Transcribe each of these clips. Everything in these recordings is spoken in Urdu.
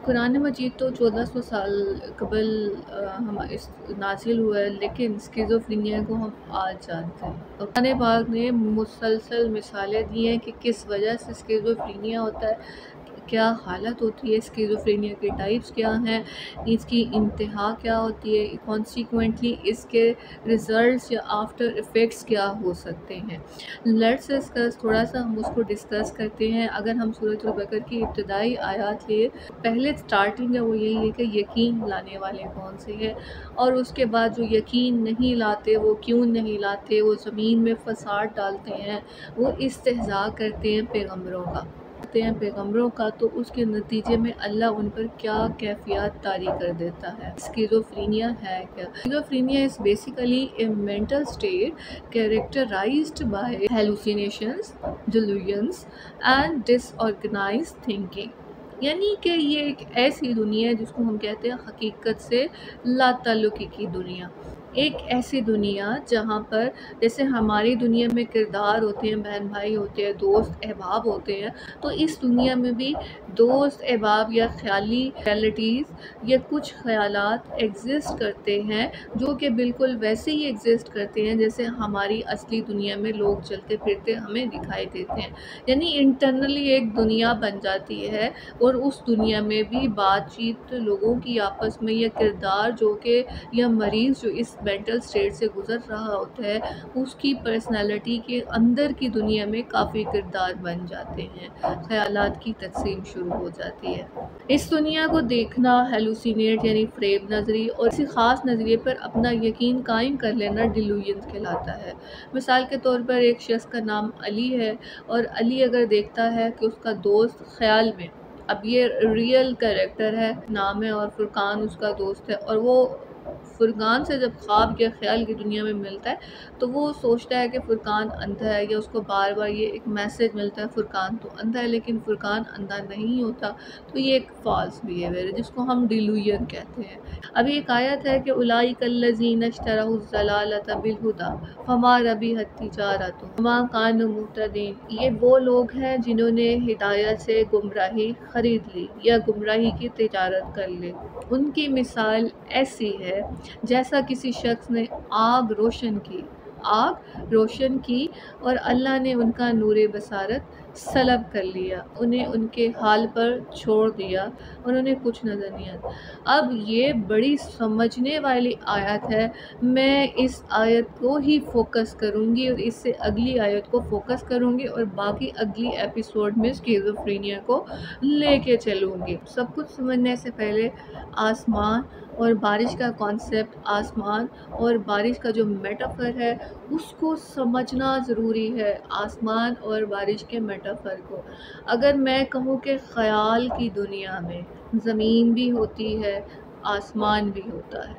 قرآن مجید تو 1400 سال قبل ہم اس نازل ہوا ہے، لیکن اسکیزوفرینیا کو ہم آج جانتے ہیں۔ قرآن پاک نے مسلسل مثالیں دی ہیں کہ کس وجہ سے اسکیزوفرینیا ہوتا ہے، کیا حالت ہوتی ہے، اسکیزوفرینیا کے ٹائپس کیا ہیں، اس کی انتہا کیا ہوتی ہے، کانسیکوینٹلی اس کے ریزلٹس یا آفٹر ایفیکٹس کیا ہو سکتے ہیں۔ لیٹس ڈسکس، تھوڑا سا ہم اس کو ڈسکس کرتے ہیں۔ اگر ہم سورۃ البقرہ کی ابتدائی آیات لیں، پہلے سٹارٹنگ ہے وہ یہی ہے کہ یقین لانے والے کون سے ہیں، اور اس کے بعد جو یقین نہیں لاتے وہ کیوں نہیں لاتے، وہ زمین میں فساد ڈالتے ہیں، وہ استہزاء کرتے ہیں پیغمبروں کا، تو اس کے نتیجے میں اللہ ان پر کیا کیفیات طاری کر دیتا ہے۔ اسکیزوفرینیا ہے کیا؟ Schizophrenia is basically a mental state characterized by hallucinations, delusions and disorganized thinking۔ یعنی کہ یہ ایک ایسی دنیا ہے جس کو ہم کہتے ہیں حقیقت سے لا تعلقی کی دنیا، ایک ایسی دنیا جہاں پر جیسے ہماری دنیا میں کردار ہوتے ہیں، بہن بھائی ہوتے ہیں، دوست احباب ہوتے ہیں، تو اس دنیا میں بھی دوست احباب یا خیالی ریئلٹیز یا کچھ خیالات ایگزسٹ کرتے ہیں جو کہ بالکل ویسے ہی ایگزسٹ کرتے ہیں جیسے ہماری اصلی دنیا میں لوگ چلتے پھرتے ہمیں دکھائی دیتے ہیں۔ یعنی انٹرنلی ایک دنیا بن جاتی ہے، اور اس دنیا میں بھی بات چیت لوگوں کی آپس میں، یا کردار جو کہ یا مریض جو اس مینٹل سٹیٹ سے گزر رہا ہوتا ہے اس کی پرسنالٹی کے اندر کی دنیا میں کافی کردار بن جاتے ہیں، خیالات کی تقسیم شروع ہو جاتی ہے۔ اس دنیا کو دیکھنا، ہیلوسینیٹ یعنی فریب نظری، اور کسی خاص نظریے پر اپنا یقین قائم کر لینا ڈیلوژن کہلاتا ہے۔ مثال کے طور پر ایک شخص کا نام علی ہے، اور علی اگر دیکھتا ہے کہ اس کا دوست خیال میں، اب یہ ریئل کریکٹر ہے، نام ہے، اور فرقان اس کا دوست ہے، اور وہ فرقان سے جب خواب یا خیال کی دنیا میں ملتا ہے تو وہ سوچتا ہے کہ فرقان اندھا ہے، یا اس کو بار بار یہ ایک میسج ملتا ہے فرقان تو اندھا ہے، لیکن فرقان اندھا نہیں ہوتا، تو یہ ایک فالس بیہیویئر ہے جس کو ہم ڈیلوژن کہتے ہیں۔ ابھی ایک آیت ہے کہ اولئک الذین اشتروا الضلالۃ بالہدی فما ربحت تجارتہم وما کانوا مہتدین۔ یہ وہ لوگ ہیں جنہوں نے ہدایت سے گمراہی خرید لی یا گمراہی کی تجارت کر لی۔ ان کی مثال ایسی ہے جیسا کسی شخص نے آگ روشن کی اور اللہ نے ان کا نور بصارت سلب کر لیا، انہیں ان کے حال پر چھوڑ دیا، انہیں کچھ نظر نہیں آتا۔ اب یہ بڑی سمجھنے والی آیت ہے، میں اس آیت کو ہی فوکس کروں گی اور اس سے اگلی آیت کو فوکس کروں گی، اور باقی اگلی ایپیسوڈ میں اسکیزوفرینیا کو لے کے چلوں گی۔ سب کچھ سمجھنے سے پہلے آسمان اور بارش کا کانسیپٹ، آسمان اور بارش کا جو میٹافر ہے اس کو سمجھنا ضروری ہے، آسمان اور بارش کے میٹافر کو۔ اگر میں کہوں کہ خیال کی دنیا میں زمین بھی ہوتی ہے، آسمان بھی ہوتا ہے،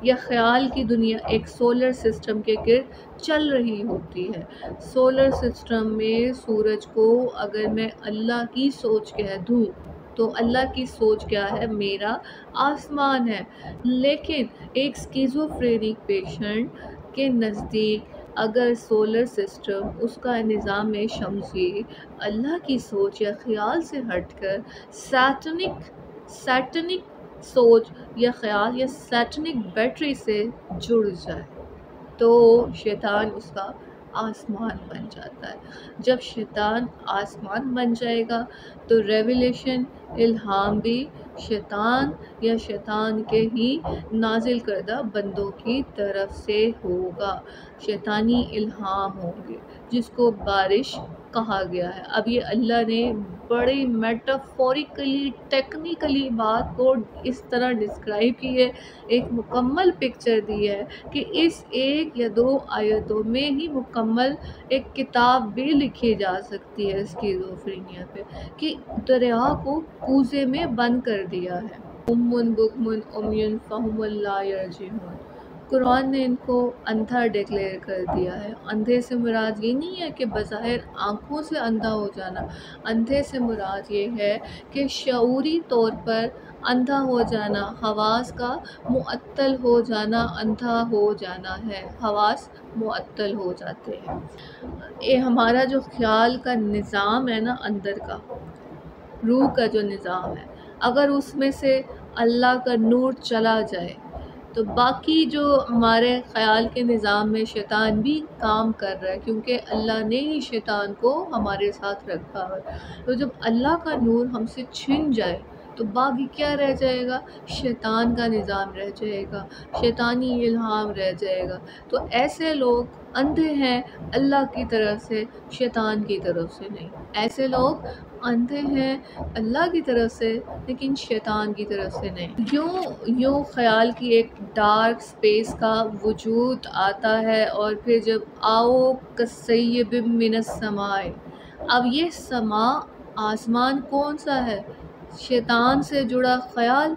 یا خیال کی دنیا ایک سولر سسٹم کے گرد چل رہی ہوتی ہے، سولر سسٹم میں سورج کو اگر میں اللہ کی سوچ کہہ دوں تو اللہ کی سوچ کیا ہے؟ میرا آسمان ہے، لیکن ایک اسکیزوفرینک پیشنٹ کے نزدیک اگر سولر سسٹم، اس کا نظام شمسی اللہ کی سوچ یا خیال سے ہٹ کر سیٹنک سوچ یا خیال یا سیٹنک بیٹری سے جڑ جائے تو شیطان اس کا آسمان بن جاتا ہے۔ جب شیطان آسمان بن جائے گا تو ریویلیشن، الہام بھی شیطان یا شیطان کے ہی نازل کردہ بندوں کی طرف سے ہوگا، شیطانی الہام ہوں گے، جس کو بارش کہا گیا ہے۔ اب یہ اللہ نے بڑی میٹافوریکلی، ٹیکنیکلی بات کو اس طرح ڈسکرائب کی ہے، ایک مکمل پکچر دی ہے کہ اس ایک یا دو آیتوں میں ہی مکمل ایک کتاب بھی لکھی جا سکتی ہے اسکیزوفرینیا پہ، کہ دریا کو کوزے میں بند کر دیا ہے۔ صم بکم عمی فہم لا یرجعون، قرآن نے ان کو اندھا ڈکلیئر کر دیا ہے۔ اندھے سے مراد یہ نہیں ہے کہ بظاہر آنکھوں سے اندھا ہو جانا، اندھے سے مراد یہ ہے کہ شعوری طور پر اندھا ہو جانا، حواس کا معطل ہو جانا، اندھا ہو جانا ہے، حواس معطل ہو جاتے ہیں۔ یہ ہمارا جو خیال کا نظام ہے نا، اندر کا روح کا جو نظام ہے، اگر اس میں سے اللہ کا نور چلا جائے تو باقی جو ہمارے خیال کے نظام میں شیطان بھی کام کر رہا ہے، کیونکہ اللہ نے ہی شیطان کو ہمارے ساتھ رکھا ہے۔ تو جب اللہ کا نور ہم سے چھن جائے تو باقی کیا رہ جائے گا؟ شیطان کا نظام رہ جائے گا، شیطانی الہام رہ جائے گا۔ تو ایسے لوگ اندھے ہیں اللہ کی طرف سے، شیطان کی طرف سے نہیں۔ ایسے لوگ اندھے ہیں اللہ کی طرف سے لیکن شیطان کی طرف سے نہیں۔ یوں خیال کی ایک ڈارک سپیس کا وجود آتا ہے، اور پھر جب آؤ کسیب من السماء، اب یہ سما آسمان کون سا ہے؟ شیطان سے جڑا خیال۔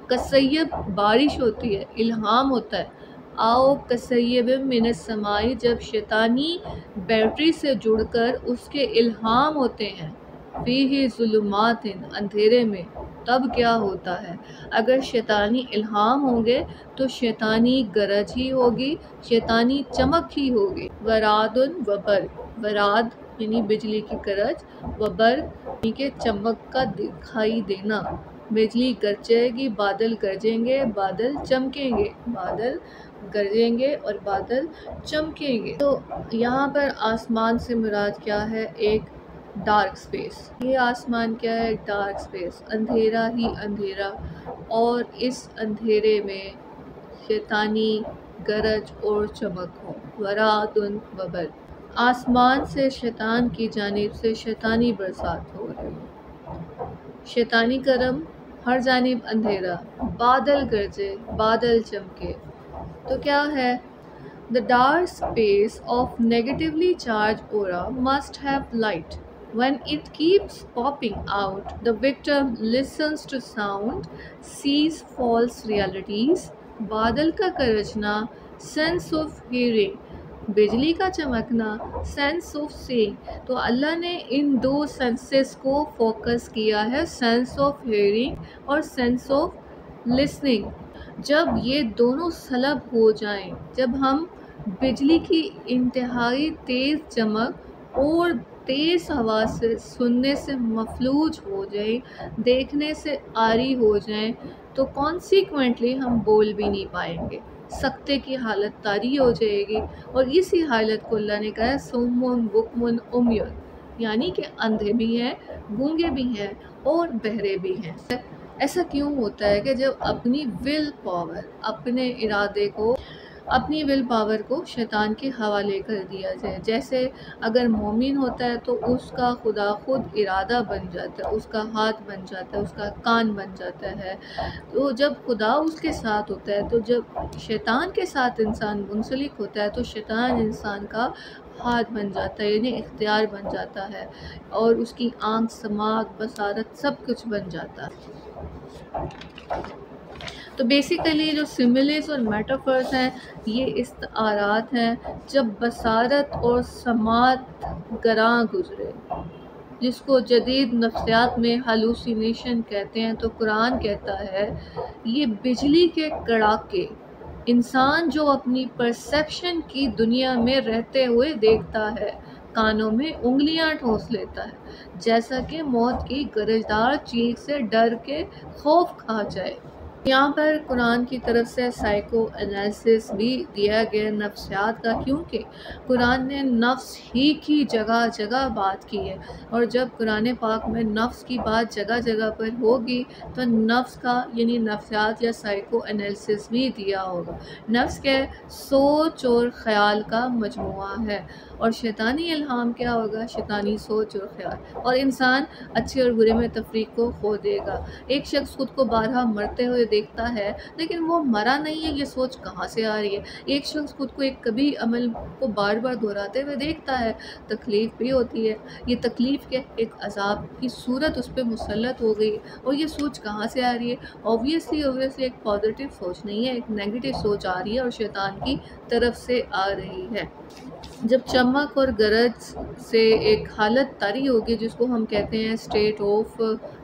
کسیب بارش ہوتی ہے، الہام ہوتا ہے۔ آؤ کسیب من السماء جب شیطانی بیٹری سے جڑ کر اس کے الہام ہوتے ہیں، فیہ ظلمات اندھیرے میں، تب کیا ہوتا ہے؟ اگر شیطانی الہام ہوں گے تو شیطانی گرج ہی ہوگی، شیطانی چمک ہی ہوگی۔ ورعد و برق، ورعد یعنی بجلی کی گرج، و برق یعنی کہ چمک کا دکھائی دینا۔ بجلی گرجے گی، بادل گرجیں گے، بادل چمکیں گے، بادل گرجیں گے اور بادل چمکیں گے۔ تو یہاں پر آسمان سے مراد کیا ہے؟ ایک ڈارک سپیس۔ یہ آسمان کیا ہے؟ ایک ڈارک سپیس، اندھیرا ہی اندھیرا، اور اس اندھیرے میں شیطانی گرج اور چمک ہو۔ ورعد و برق، آسمان سے شیطان کی جانب سے شیطانی برسات ہو رہی ہے، شیطانی کرم، ہر جانب اندھیرا، بادل گرجے، بادل چمکے۔ تو کیا ہے؟ The dark space of negatively charged aura must have light. When it keeps popping out, the victim listens to sound, sees false realities. بادل کا گرجنا، sense of hearing، بجلی کا چمکنا، sense of seeing۔ تو اللہ نے ان دو سینسز کو فوکس کیا ہے، sense of hearing اور sense of listening۔ جب یہ دونوں سلب ہو جائیں، جب ہم بجلی کی انتہائی تیز چمک اور تیز ہوا سے سننے سے مفلوج ہو جائیں، دیکھنے سے عاری ہو جائیں، تو کانسیکوینٹلی ہم بول بھی نہیں پائیں گے، سکتے کی حالت طاری ہو جائے گی۔ اور اسی حالت کو اللہ نے کہا ہے صم بکم عمی، یعنی کہ اندھے بھی ہیں، گونگے بھی ہیں اور بہرے بھی ہیں۔ ایسا کیوں ہوتا ہے کہ جب اپنی ول پاور، اپنے ارادے کو، اپنی ول پاور کو شیطان کے حوالے کر دیا جائے؟ جیسے اگر مومن ہوتا ہے تو اس کا خدا خود ارادہ بن جاتا ہے، اس کا ہاتھ بن جاتا ہے، اس کا کان بن جاتا ہے۔ تو جب خدا اس کے ساتھ ہوتا ہے، تو جب شیطان کے ساتھ انسان منسلک ہوتا ہے تو شیطان انسان کا ہاتھ بن جاتا ہے، یعنی اختیار بن جاتا ہے، اور اس کی آنکھ، سماعت، بصارت سب کچھ بن جاتا ہے۔ تو بیسیکلی جو سملز اور میٹافرز ہیں یہ استعارات ہیں۔ جب بصارت اور سماعت گراں گزرے، جس کو جدید نفسیات میں ہلوسینیشن کہتے ہیں، تو قرآن کہتا ہے یہ بجلی کے کڑاکے انسان جو اپنی پرسیپشن کی دنیا میں رہتے ہوئے دیکھتا ہے، کانوں میں انگلیاں ٹھونس لیتا ہے، جیسا کہ موت کی گرجدار چیخ سے ڈر کے خوف کھا جائے۔ یہاں پر قرآن کی طرف سے سائیکو انالیسس بھی دیا گیا نفسیات کا، کیونکہ قرآن نے نفس ہی کی جگہ جگہ بات کی ہے، اور جب قرآن پاک میں نفس کی بات جگہ جگہ پر ہوگی تو نفس کا یعنی نفسیات یا سائیکو انالیسس بھی دیا ہوگا۔ نفس کے سوچ اور خیال کا مجموعہ ہے، اور شیطانی الہام کیا ہوگا؟ شیطانی سوچ اور خیال، اور انسان اچھے اور برے میں تفریق کو کھو دے گا۔ ایک شخص خود کو بارہا مرتے ہوئے دیکھتا ہے لیکن وہ مرا نہیں ہے، یہ سوچ کہاں سے آ رہی ہے؟ ایک شخص خود کو ایک کبھی عمل کو بار بار دہراتے ہوئے دیکھتا ہے، تکلیف بھی ہوتی ہے، یہ تکلیف کے ایک عذاب کی صورت اس پہ مسلط ہو گئی، اور یہ سوچ کہاں سے آ رہی ہے؟ اوبویسلی ایک پازیٹیو سوچ نہیں ہے، ایک نیگیٹو سوچ آ رہی ہے، اور شیطان کی طرف سے آ رہی ہے۔ جب چمک اور گرج سے ایک حالت طاری ہوگی جس کو ہم کہتے ہیں اسٹیٹ آف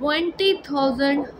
20,000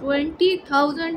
20,000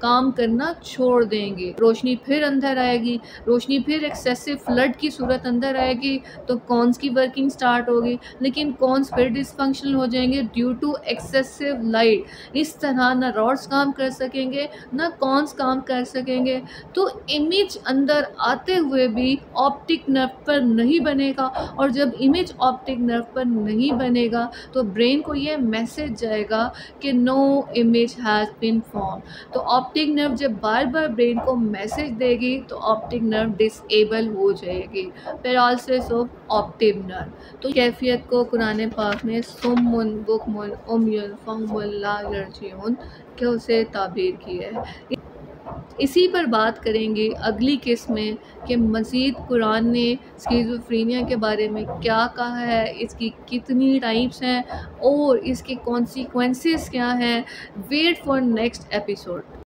کام کرنا چھوڑ دیں گے، روشنی پھر اندر آئے گی، روشنی پھر ایکسیسو فلڈ کی صورت اندر آئے گی تو کونس کی ورکنگ سٹارٹ ہوگی، لیکن کونس پھر ڈس فنکشنل ہو جائیں گے ڈیو ٹو ایکسیسو لائٹ۔ اس طرح نہ راڈس کام کر سکیں گے نہ کونس کام کر سکیں گے، تو امیج اندر آتے ہوئے بھی آپٹک نرو پر نہیں بنے گا، اور جب امیج آپٹک نرو پر نہیں بنے گا تو برین کو یہ میسج جائے گا کہ نو امیج ہیز بین فارم۔ تو آپٹک نرو جب بار بار برین کو میسج دے گی تو آپٹک نرو ڈس ایبل ہو جائے گی، پیرالسس آف آپٹک نرو۔ تو کیفیت کو قرآن پاک نے صم بکم عمی فہم لا یرجعون کہ اسے تعبیر کی ہے۔ اسی پر بات کریں گے اگلی قسط میں کہ مزید قرآن نے اسکیزوفرینیا کے بارے میں کیا کہا ہے، اس کی کتنی ٹائپس ہیں اور اس کے کانسیکوینسز کیا ہیں۔ Wait for next episode.